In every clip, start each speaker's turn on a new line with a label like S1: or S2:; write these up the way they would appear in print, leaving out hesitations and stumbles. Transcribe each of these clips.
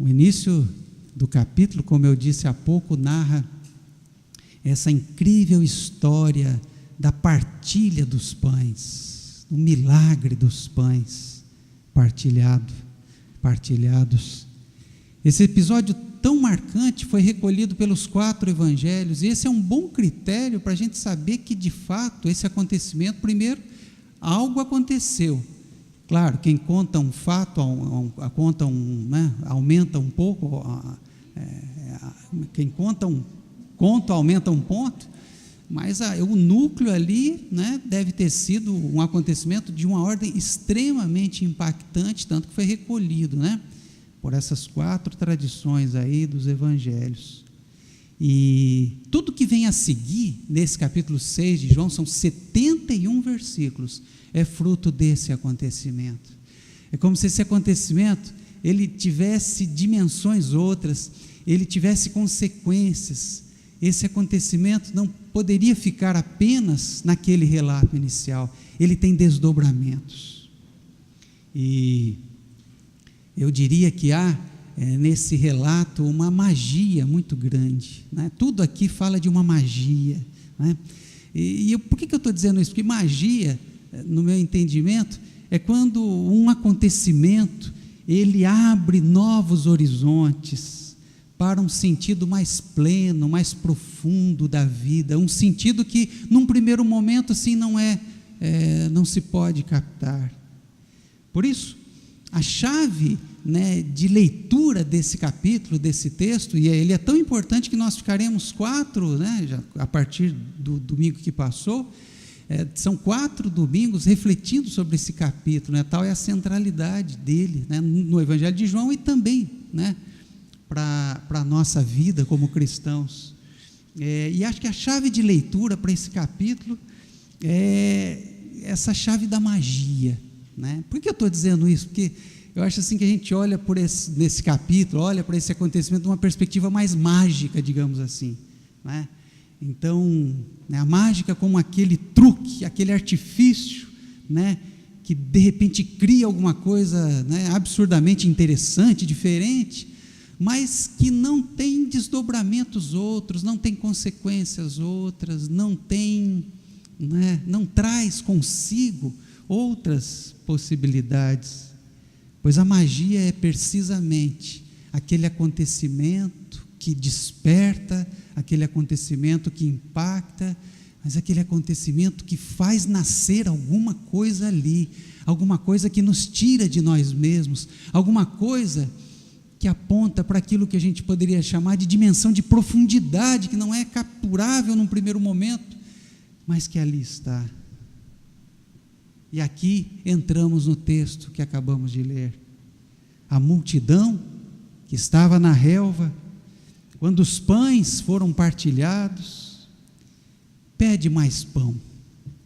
S1: O início do capítulo, como eu disse há pouco, narra essa incrível história da partilha dos pães, o milagre dos pães partilhados. Esse episódio tão marcante foi recolhido pelos 4 evangelhos, e esse é um bom critério para a gente saber que, de fato, esse acontecimento, primeiro, algo aconteceu. Claro, quem conta um fato, aumenta um pouco, quem conta um conto aumenta um ponto, mas o núcleo ali, deve ter sido um acontecimento de uma ordem extremamente impactante, tanto que foi recolhido, por essas 4 tradições aí dos evangelhos. E tudo que vem a seguir, nesse capítulo 6 de João, são 71 versículos, é fruto desse acontecimento. É como se esse acontecimento, ele tivesse dimensões outras, ele tivesse consequências. Esse acontecimento não poderia ficar apenas naquele relato inicial, ele tem desdobramentos. E eu diria que há nesse relato uma magia muito grande, Tudo aqui fala de uma magia, por que eu estou dizendo isso? Porque magia, no meu entendimento, é quando um acontecimento ele abre novos horizontes para um sentido mais pleno, mais profundo da vida, um sentido que num primeiro momento assim não se pode captar. Por isso, a chave de leitura desse capítulo, desse texto, e ele é tão importante que nós ficaremos 4, já a partir do domingo que passou, são 4 domingos refletindo sobre esse capítulo, tal é a centralidade dele, no Evangelho de João e também, para a nossa vida como cristãos. E acho que a chave de leitura para esse capítulo é essa chave da magia. Por que eu estou dizendo isso? Porque eu acho assim que a gente olha nesse capítulo, olha para esse acontecimento de uma perspectiva mais mágica, digamos assim. Então, a mágica como aquele truque, aquele artifício, que de repente cria alguma coisa absurdamente interessante, diferente, mas que não tem desdobramentos outros, não tem consequências outras, não traz consigo outras possibilidades, pois a magia é precisamente aquele acontecimento que desperta, aquele acontecimento que impacta, mas aquele acontecimento que faz nascer alguma coisa ali, alguma coisa que nos tira de nós mesmos, alguma coisa que aponta para aquilo que a gente poderia chamar de dimensão de profundidade, que não é capturável num primeiro momento, mas que ali está. E aqui entramos no texto que acabamos de ler. A multidão que estava na relva, quando os pães foram partilhados, pede mais pão.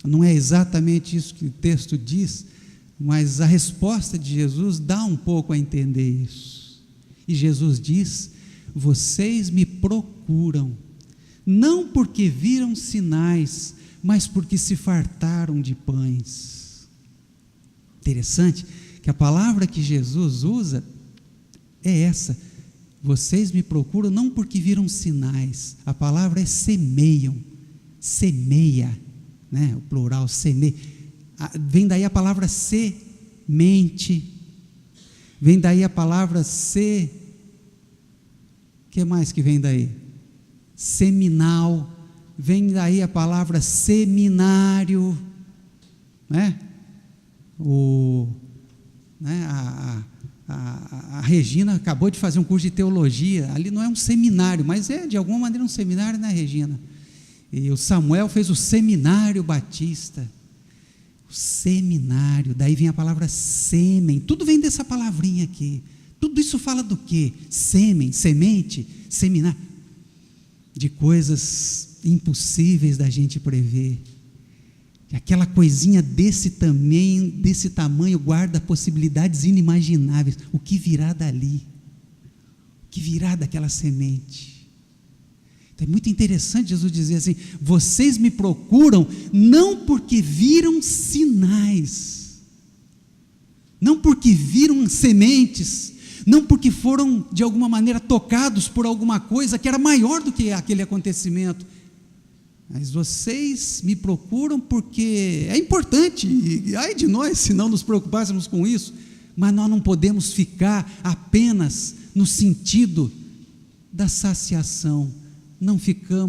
S1: Não é exatamente isso que o texto diz, mas a resposta de Jesus dá um pouco a entender isso. E Jesus diz: vocês me procuram, não porque viram sinais, mas porque se fartaram de pães. Interessante que a palavra que Jesus usa é essa: vocês me procuram não porque viram sinais. A palavra é semeiam, semeia, o plural, semeia. Vem daí a palavra semente, vem daí a palavra que mais que vem daí? Seminal, vem daí a palavra seminário, a Regina acabou de fazer um curso de teologia, ali não é um seminário, mas é de alguma maneira um seminário, Regina? E o Samuel fez o seminário batista, o seminário, daí vem a palavra sêmen, tudo vem dessa palavrinha aqui. Tudo isso fala do quê? Sêmen, semente, seminário, de coisas impossíveis da gente prever. Aquela coisinha desse tamanho guarda possibilidades inimagináveis. O que virá dali? O que virá daquela semente? Então é muito interessante Jesus dizer assim: vocês me procuram não porque viram sinais, não porque viram sementes, não porque foram de alguma maneira tocados por alguma coisa que era maior do que aquele acontecimento, mas vocês me procuram porque é importante, e ai de nós se não nos preocupássemos com isso, mas nós não podemos ficar apenas no sentido da saciação, não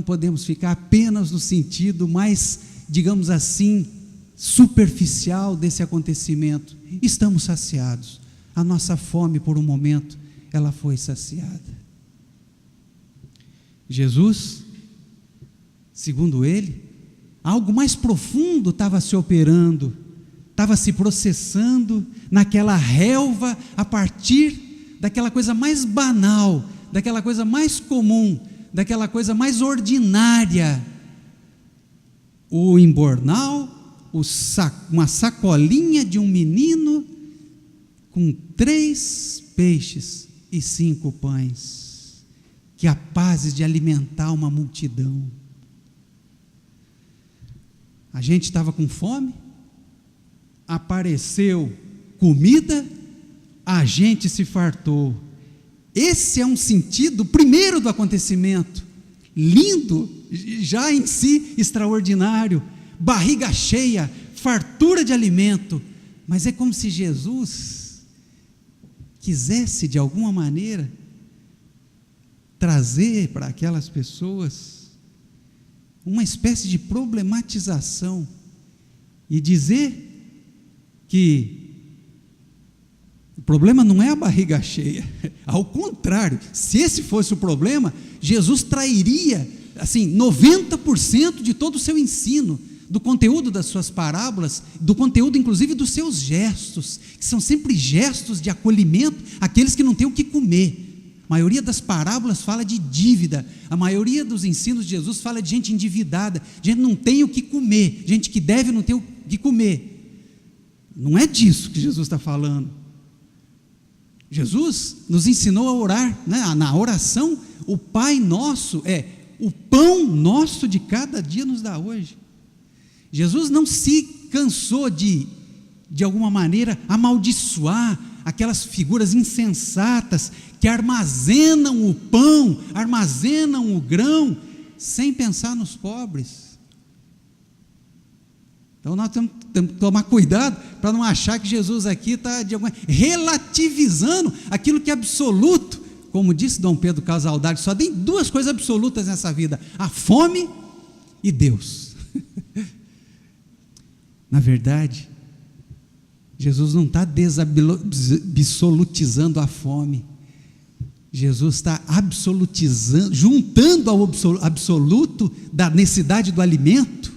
S1: podemos ficar apenas no sentido mais, digamos assim, superficial desse acontecimento. Estamos saciados, a nossa fome por um momento, ela foi saciada. Jesus, segundo ele, algo mais profundo estava se operando, estava se processando naquela relva, a partir daquela coisa mais banal, daquela coisa mais comum, daquela coisa mais ordinária, o embornal, uma sacolinha de um menino com 3 peixes e 5 pães, capazes de alimentar uma multidão. A gente estava com fome, apareceu comida, a gente se fartou. Esse é um sentido primeiro do acontecimento, lindo, já em si extraordinário, barriga cheia, fartura de alimento, mas é como se Jesus quisesse de alguma maneira trazer para aquelas pessoas uma espécie de problematização e dizer que o problema não é a barriga cheia, ao contrário, se esse fosse o problema, Jesus trairia assim 90% de todo o seu ensino, do conteúdo das suas parábolas, do conteúdo inclusive dos seus gestos, que são sempre gestos de acolhimento àqueles que não têm o que comer. A maioria das parábolas fala de dívida, a maioria dos ensinos de Jesus fala de gente endividada, gente que não tem o que comer, gente que deve não ter o que comer. Não é disso que Jesus está falando. Jesus nos ensinou a orar, né? Na oração, o Pai Nosso é o pão nosso de cada dia nos dá hoje. Jesus não se cansou de alguma maneira, amaldiçoar aquelas figuras insensatas que armazenam o pão, armazenam o grão, sem pensar nos pobres. Então nós temos que tomar cuidado para não achar que Jesus aqui está relativizando aquilo que é absoluto. Como disse Dom Pedro Casaldário, só tem 2 coisas absolutas nessa vida: a fome e Deus. Na verdade, Jesus não está absolutizando a fome, Jesus está absolutizando, juntando ao absoluto da necessidade do alimento,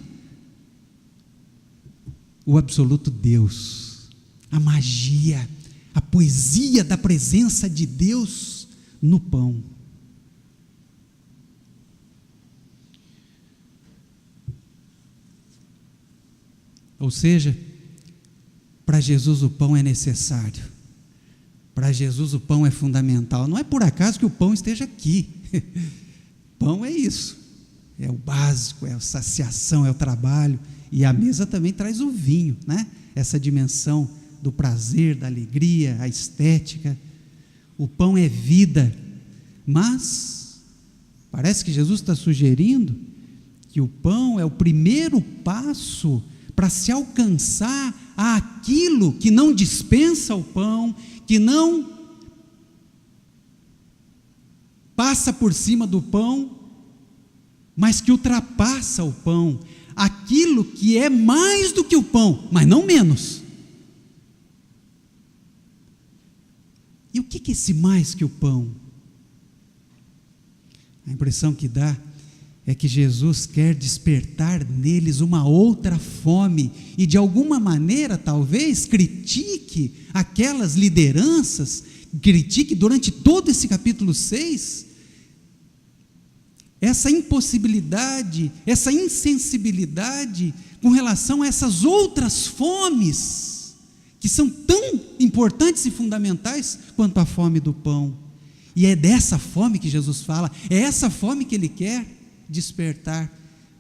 S1: o absoluto Deus, a magia, a poesia da presença de Deus no pão. Ou seja, para Jesus o pão é necessário, para Jesus o pão é fundamental. Não é por acaso que o pão esteja aqui. Pão é isso, é o básico, é a saciação, é o trabalho, e a mesa também traz o vinho, né? Essa dimensão do prazer, da alegria, a estética. O pão é vida, mas parece que Jesus está sugerindo que o pão é o primeiro passo para se alcançar aquilo que não dispensa o pão, que não passa por cima do pão, mas que ultrapassa o pão, aquilo que é mais do que o pão, mas não menos. E o que é esse mais que o pão? A impressão que dá é que Jesus quer despertar neles uma outra fome, e de alguma maneira talvez critique aquelas lideranças, critique durante todo esse capítulo 6, essa impossibilidade, essa insensibilidade com relação a essas outras fomes, que são tão importantes e fundamentais quanto a fome do pão. E é dessa fome que Jesus fala, é essa fome que Ele quer despertar,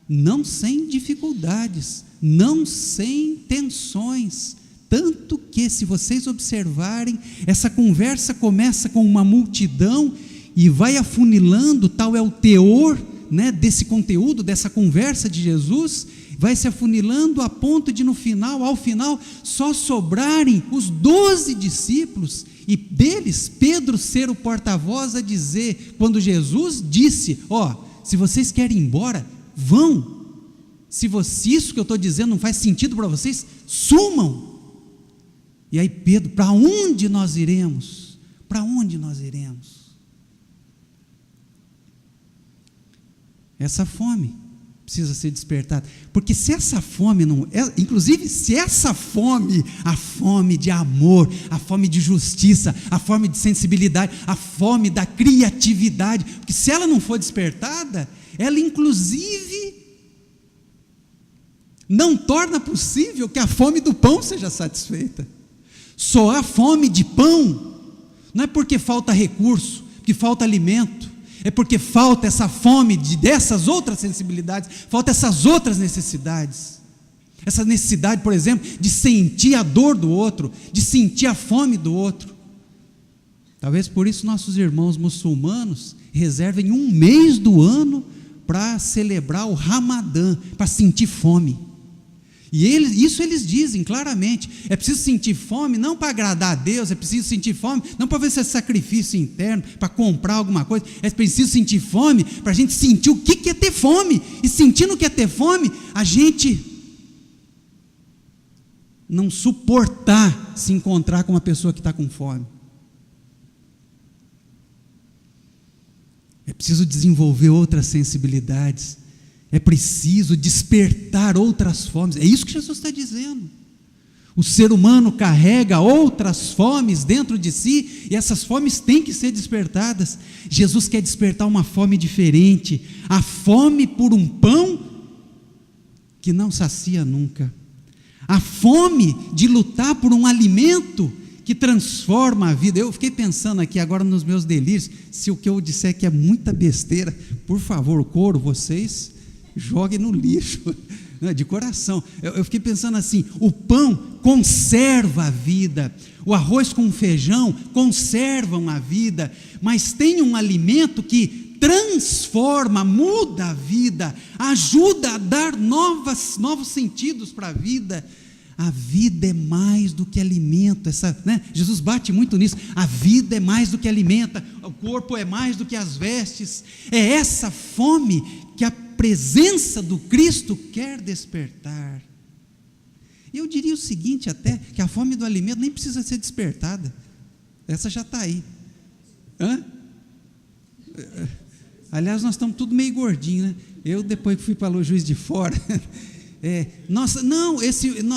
S1: não sem dificuldades, não sem tensões, Tanto que, se vocês observarem, essa conversa começa com uma multidão e vai afunilando, tal é o teor, né, desse conteúdo, dessa conversa de Jesus, vai se afunilando a ponto de ao final, só sobrarem os 12 discípulos, e deles, Pedro ser o porta-voz a dizer, quando Jesus disse, se vocês querem ir embora, vão, se isso que eu estou dizendo não faz sentido para vocês, sumam. E aí Pedro, para onde nós iremos? Para onde nós iremos? Essa fome precisa ser despertada, porque se essa fome não, inclusive se essa fome, a fome de amor, a fome de justiça, a fome de sensibilidade, a fome da criatividade, porque se ela não for despertada, ela inclusive não torna possível que a fome do pão seja satisfeita. Só há fome de pão, não é porque falta recurso, porque falta alimento, é porque falta essa fome dessas outras sensibilidades, falta essas outras necessidades. Essa necessidade, por exemplo, de sentir a dor do outro, de sentir a fome do outro. Talvez por isso nossos irmãos muçulmanos reservem um mês do ano para celebrar o Ramadã, para sentir fome. E isso eles dizem claramente, é preciso sentir fome não para agradar a Deus, é preciso sentir fome não para ver se é sacrifício interno, para comprar alguma coisa, é preciso sentir fome para a gente sentir o que é ter fome, e sentindo o que é ter fome, a gente não suportar se encontrar com uma pessoa que está com fome. É preciso desenvolver outras sensibilidades, é preciso despertar outras fomes, é isso que Jesus está dizendo. O ser humano carrega outras fomes dentro de si, e essas fomes têm que ser despertadas. Jesus quer despertar uma fome diferente, a fome por um pão que não sacia nunca, a fome de lutar por um alimento que transforma a vida. Eu fiquei pensando aqui agora nos meus delírios, se o que eu disser que é muita besteira, por favor, coro, vocês joguem no lixo, de coração. Eu fiquei pensando assim, o pão conserva a vida, o arroz com feijão conservam a vida, mas tem um alimento que transforma, muda a vida, ajuda a dar novos sentidos para a vida. A vida é mais do que alimento, Jesus bate muito nisso, a vida é mais do que alimenta, o corpo é mais do que as vestes, é essa fome que a presença do Cristo quer despertar. Eu diria o seguinte até, que a fome do alimento nem precisa ser despertada, essa já está aí. Aliás, nós estamos tudo meio gordinho, né? Eu, depois que fui para o Juiz de Fora, nós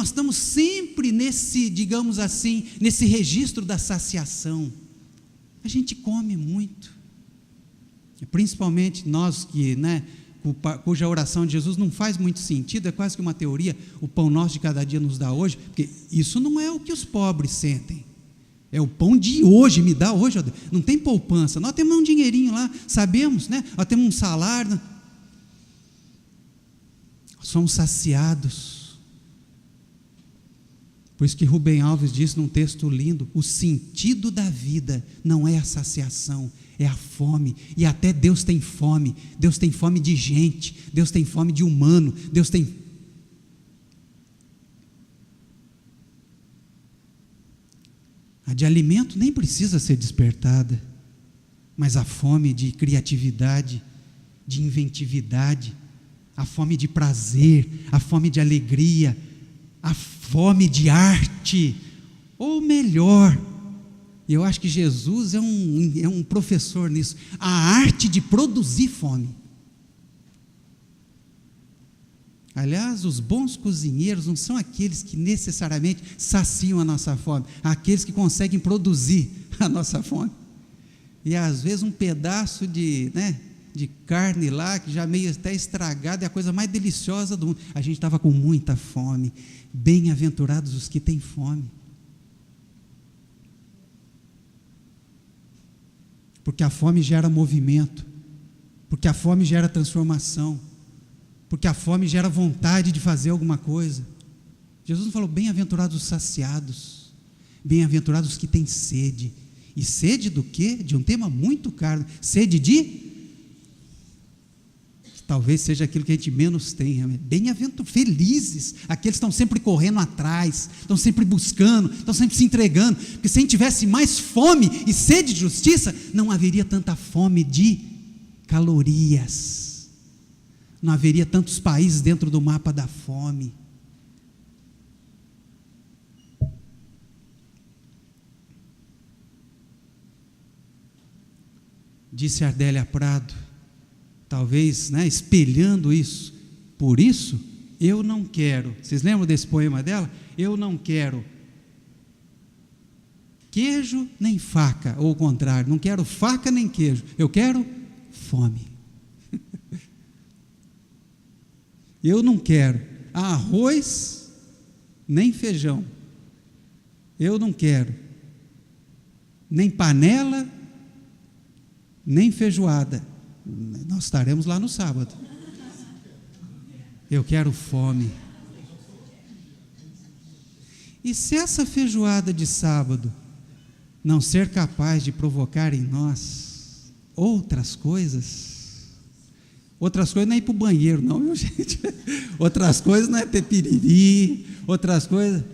S1: estamos sempre nesse, digamos assim, nesse registro da saciação. A gente come muito, principalmente nós que, cuja oração de Jesus não faz muito sentido, é quase que uma teoria, o pão nosso de cada dia nos dá hoje, porque isso não é o que os pobres sentem, é o pão de hoje, me dá hoje, não tem poupança, nós temos um dinheirinho lá, sabemos, nós temos um salário, somos saciados. Por isso que Rubem Alves disse num texto lindo, o sentido da vida não é a saciação, é a fome, e até Deus tem fome de gente, Deus tem fome de humano, a de alimento nem precisa ser despertada, mas a fome de criatividade, de inventividade, a fome de prazer, a fome de alegria, a fome de arte, ou melhor, eu acho que Jesus é um professor nisso, a arte de produzir fome. Aliás, os bons cozinheiros não são aqueles que necessariamente saciam a nossa fome, aqueles que conseguem produzir a nossa fome. E às vezes um pedaço de carne lá, que já meio até estragada, é a coisa mais deliciosa do mundo. A gente estava com muita fome. Bem-aventurados os que têm fome. Porque a fome gera movimento, porque a fome gera transformação, porque a fome gera vontade de fazer alguma coisa. Jesus não falou, bem-aventurados os saciados, bem-aventurados os que têm sede. E sede do quê? De um tema muito caro, sede de... Talvez seja aquilo que a gente menos tem. Bem-aventurados, felizes, aqueles que estão sempre correndo atrás, estão sempre buscando, estão sempre se entregando, porque se a gente tivesse mais fome e sede de justiça, não haveria tanta fome de calorias, não haveria tantos países dentro do mapa da fome. Disse Ardélia Prado, talvez, espelhando isso, por isso eu não quero, vocês lembram desse poema dela? Eu não quero queijo nem faca, ou o contrário, não quero faca nem queijo, eu quero fome. Eu não quero arroz nem feijão, eu não quero nem panela nem feijoada. Nós estaremos lá no sábado. Eu quero fome. E se essa feijoada de sábado não ser capaz de provocar em nós outras coisas não é ir para o banheiro, não, meu gente. Outras coisas não é ter piriri, outras coisas,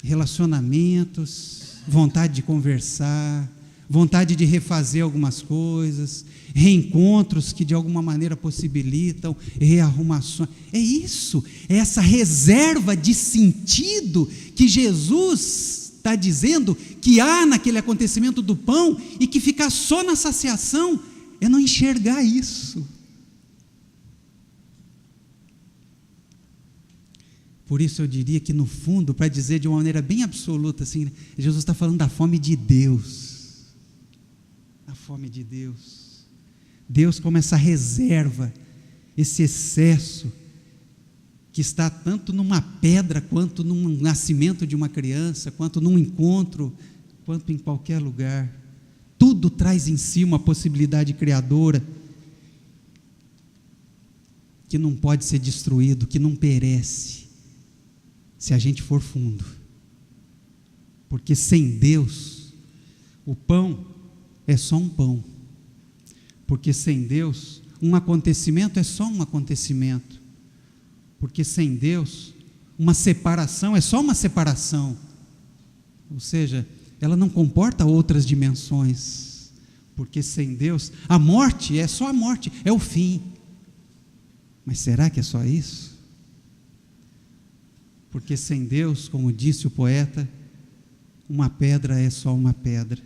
S1: relacionamentos, vontade de conversar, vontade de refazer algumas coisas, reencontros que de alguma maneira possibilitam, rearrumações. É isso, é essa reserva de sentido que Jesus está dizendo que há naquele acontecimento do pão, e que ficar só na saciação é não enxergar isso. Por isso eu diria que no fundo, para dizer de uma maneira bem absoluta assim, Jesus está falando da fome de Deus. A fome de Deus. Deus como essa reserva, esse excesso que está tanto numa pedra, quanto num nascimento de uma criança, quanto num encontro, quanto em qualquer lugar. Tudo traz em si uma possibilidade criadora que não pode ser destruído, que não perece, se a gente for fundo. Porque sem Deus, o pão é só um pão, porque sem Deus, um acontecimento é só um acontecimento, porque sem Deus, uma separação é só uma separação, ou seja, ela não comporta outras dimensões, porque sem Deus, a morte é só a morte, é o fim. Mas será que é só isso? Porque sem Deus, como disse o poeta, uma pedra é só uma pedra.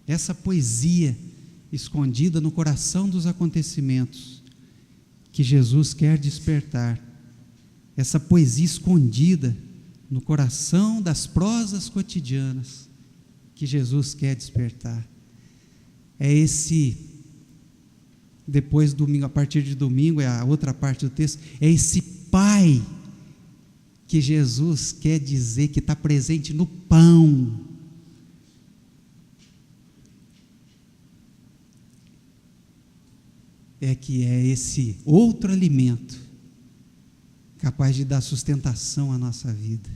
S1: Essa poesia escondida no coração dos acontecimentos que Jesus quer despertar, essa poesia escondida no coração das prosas cotidianas que Jesus quer despertar, é esse, depois domingo, a partir de domingo é a outra parte do texto, é esse Pai que Jesus quer dizer que está presente no pão. É que é esse outro alimento capaz de dar sustentação à nossa vida.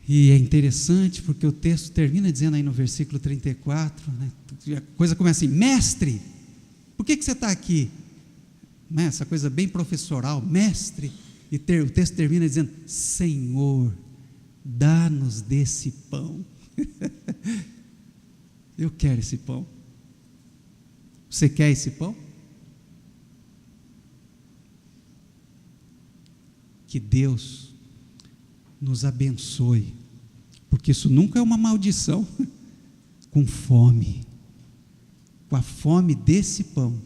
S1: E é interessante porque o texto termina dizendo aí no versículo 34, a coisa começa assim: mestre, por que você está aqui? Essa coisa bem professoral, mestre, e o texto termina dizendo: Senhor, dá-nos desse pão. Eu quero esse pão. Você quer esse pão? Que Deus nos abençoe, porque isso nunca é uma maldição, com fome, com a fome desse pão,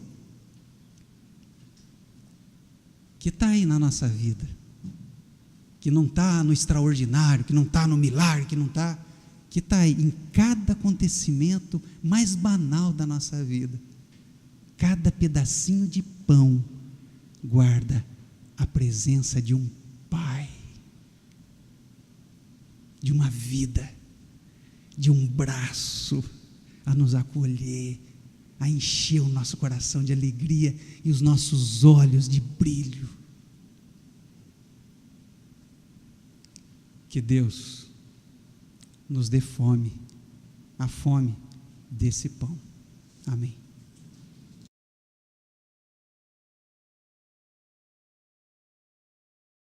S1: que está aí na nossa vida, que não está no extraordinário, que não está no milagre, que está aí em cada acontecimento mais banal da nossa vida. Cada pedacinho de pão guarda a presença de um Pai, de uma vida, de um braço a nos acolher, a encher o nosso coração de alegria e os nossos olhos de brilho, Que Deus nos dê fome, a fome desse pão. Amém.